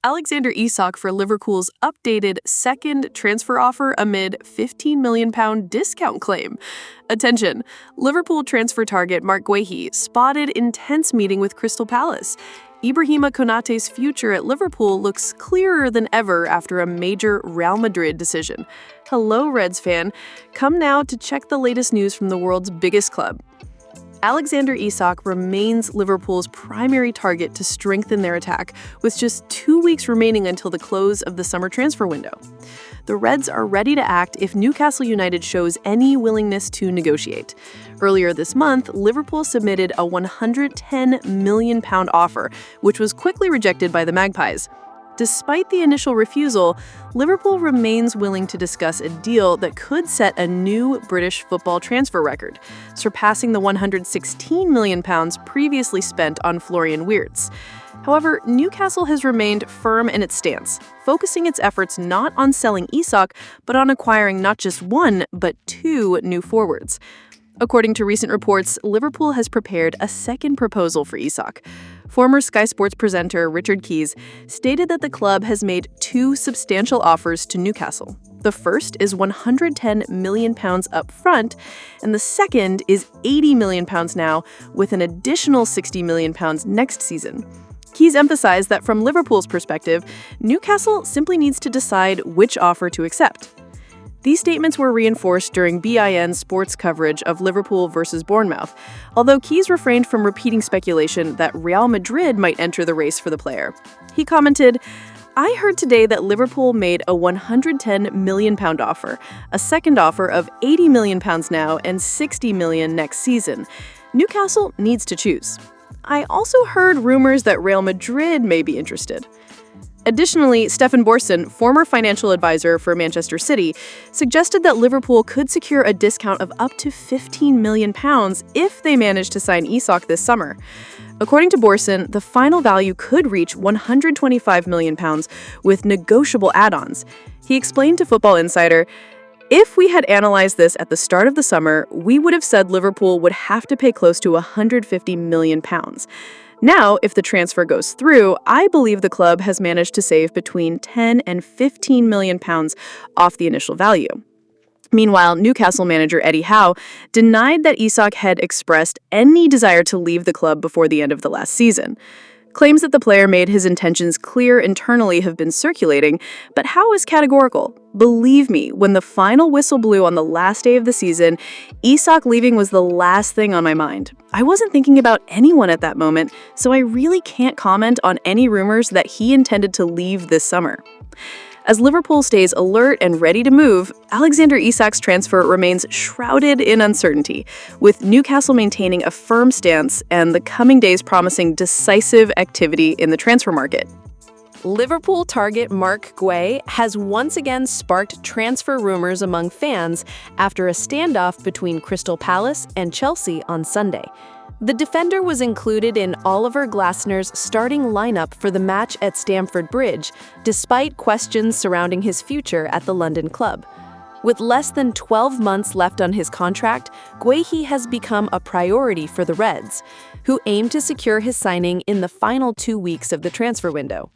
Alexander Isak for Liverpool's updated second transfer offer amid £15 million discount claim. Attention, Liverpool transfer target Mark Guehi spotted intense meeting with Crystal Palace. Ibrahima Konate's future at Liverpool looks clearer than ever after a major Real Madrid decision. Hello, Reds fan. Come now to check the latest news from the world's biggest club. Alexander Isak remains Liverpool's primary target to strengthen their attack, with just 2 weeks remaining until the close of the summer transfer window. The Reds are ready to act if Newcastle United shows any willingness to negotiate. Earlier this month, Liverpool submitted a £110 million offer, which was quickly rejected by the Magpies. Despite the initial refusal, Liverpool remains willing to discuss a deal that could set a new British football transfer record, surpassing the £116 million previously spent on Florian Wirtz. However, Newcastle has remained firm in its stance, focusing its efforts not on selling Isak, but on acquiring not just one, but two new forwards. According to recent reports, Liverpool has prepared a second proposal for Isak. Former Sky Sports presenter Richard Keys stated that the club has made two substantial offers to Newcastle. The first is £110 million up front, and the second is £80 million now, with an additional £60 million next season. Keys emphasized that from Liverpool's perspective, Newcastle simply needs to decide which offer to accept. These statements were reinforced during BIN's sports coverage of Liverpool versus Bournemouth, although Keys refrained from repeating speculation that Real Madrid might enter the race for the player. He commented, "I heard today that Liverpool made a £110 million offer, a second offer of £80 million now and £60 million next season. Newcastle needs to choose. I also heard rumors that Real Madrid may be interested." Additionally, Stefan Borson, former financial advisor for Manchester City, suggested that Liverpool could secure a discount of up to £15 million if they manage to sign Isak this summer. According to Borson, the final value could reach £125 million with negotiable add-ons. He explained to Football Insider, "If we had analyzed this at the start of the summer, we would have said Liverpool would have to pay close to £150 million. Now, if the transfer goes through, I believe the club has managed to save between £10 and £15 million off the initial value." Meanwhile, Newcastle manager Eddie Howe denied that Isak had expressed any desire to leave the club before the end of the last season. Claims that the player made his intentions clear internally have been circulating, but Howe is categorical. "Believe me, when the final whistle blew on the last day of the season, Isak leaving was the last thing on my mind. I wasn't thinking about anyone at that moment, so I really can't comment on any rumors that he intended to leave this summer." As Liverpool stays alert and ready to move, Alexander Isak's transfer remains shrouded in uncertainty, with Newcastle maintaining a firm stance and the coming days promising decisive activity in the transfer market. Liverpool target Mark Guehi has once again sparked transfer rumors among fans after a standoff between Crystal Palace and Chelsea on Sunday. The defender was included in Oliver Glasner's starting lineup for the match at Stamford Bridge, despite questions surrounding his future at the London club. With less than 12 months left on his contract, Guehi has become a priority for the Reds, who aim to secure his signing in the final 2 weeks of the transfer window.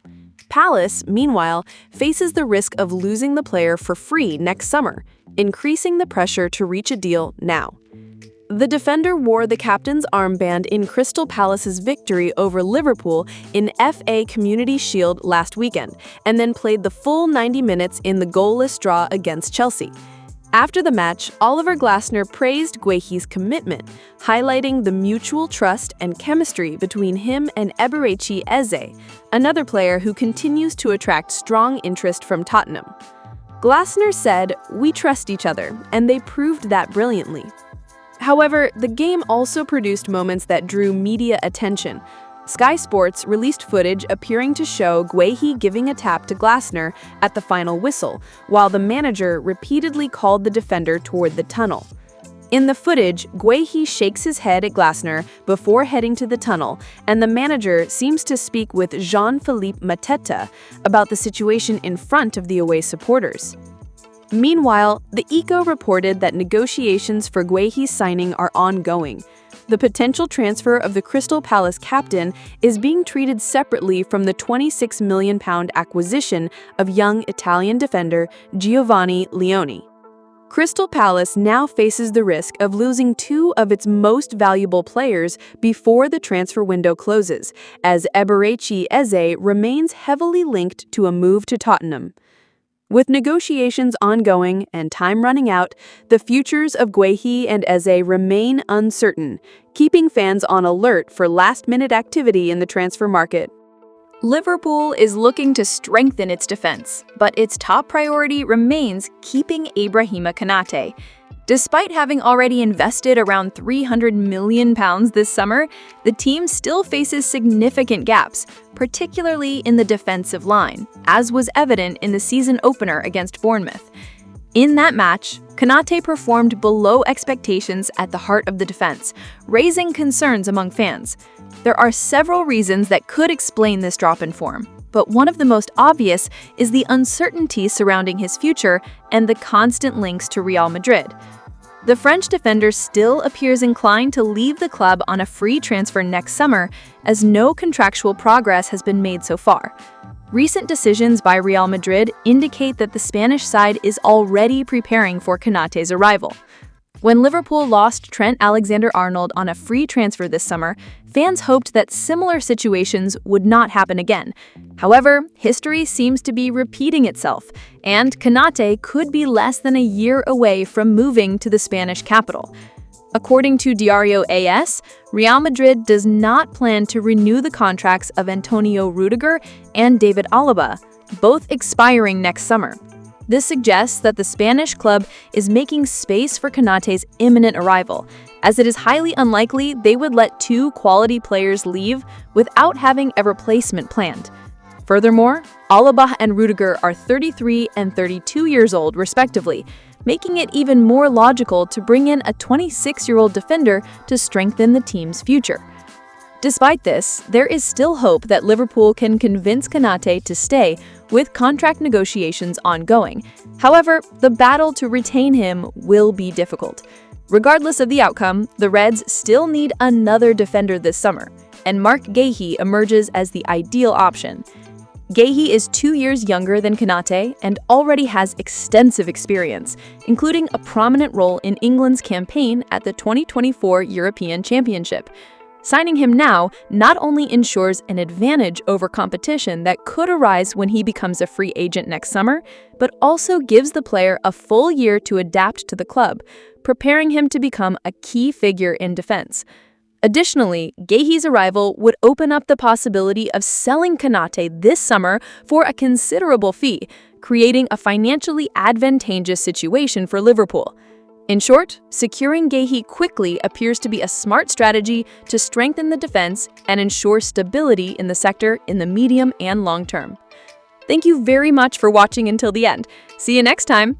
Palace, meanwhile, faces the risk of losing the player for free next summer, increasing the pressure to reach a deal now. The defender wore the captain's armband in Crystal Palace's victory over Liverpool in FA Community Shield last weekend, and then played the full 90 minutes in the goalless draw against Chelsea. After the match, Oliver Glasner praised Guehi's commitment, highlighting the mutual trust and chemistry between him and Eberechi Eze, another player who continues to attract strong interest from Tottenham. Glasner said, "We trust each other, and they proved that brilliantly." However, the game also produced moments that drew media attention. Sky Sports released footage appearing to show Guehi giving a tap to Glasner at the final whistle, while the manager repeatedly called the defender toward the tunnel. In the footage, Guehi shakes his head at Glasner before heading to the tunnel, and the manager seems to speak with Jean-Philippe Mateta about the situation in front of the away supporters. Meanwhile, the Eco reported that negotiations for Guehi's signing are ongoing. The potential transfer of the Crystal Palace captain is being treated separately from the £26 million acquisition of young Italian defender Giovanni Leone. Crystal Palace now faces the risk of losing two of its most valuable players before the transfer window closes, as Eberechi Eze remains heavily linked to a move to Tottenham. With negotiations ongoing and time running out, the futures of Guehi and Eze remain uncertain, keeping fans on alert for last-minute activity in the transfer market. Liverpool is looking to strengthen its defense, but its top priority remains keeping Ibrahima Konate. Despite having already invested around £300 million this summer, the team still faces significant gaps, particularly in the defensive line, as was evident in the season opener against Bournemouth. In that match, Konate performed below expectations at the heart of the defense, raising concerns among fans. There are several reasons that could explain this drop in form, but one of the most obvious is the uncertainty surrounding his future and the constant links to Real Madrid. The French defender still appears inclined to leave the club on a free transfer next summer, as no contractual progress has been made so far. Recent decisions by Real Madrid indicate that the Spanish side is already preparing for Konate's arrival. When Liverpool lost Trent Alexander-Arnold on a free transfer this summer, fans hoped that similar situations would not happen again. However, history seems to be repeating itself, and Konate could be less than a year away from moving to the Spanish capital. According to Diario AS, Real Madrid does not plan to renew the contracts of Antonio Rudiger and David Alaba, both expiring next summer. This suggests that the Spanish club is making space for Konate's imminent arrival, as it is highly unlikely they would let two quality players leave without having a replacement planned. Furthermore, Alaba and Rudiger are 33 and 32 years old, respectively, making it even more logical to bring in a 26-year-old defender to strengthen the team's future. Despite this, there is still hope that Liverpool can convince Konate to stay, with contract negotiations ongoing. However, the battle to retain him will be difficult. Regardless of the outcome, the Reds still need another defender this summer, and Marc Guehi emerges as the ideal option. Guehi is 2 years younger than Konate and already has extensive experience, including a prominent role in England's campaign at the 2024 European Championship. Signing him now not only ensures an advantage over competition that could arise when he becomes a free agent next summer, but also gives the player a full year to adapt to the club, preparing him to become a key figure in defense. Additionally, Guehi's arrival would open up the possibility of selling Konate this summer for a considerable fee, creating a financially advantageous situation for Liverpool. In short, securing Guehi quickly appears to be a smart strategy to strengthen the defense and ensure stability in the sector in the medium and long term. Thank you very much for watching until the end. See you next time!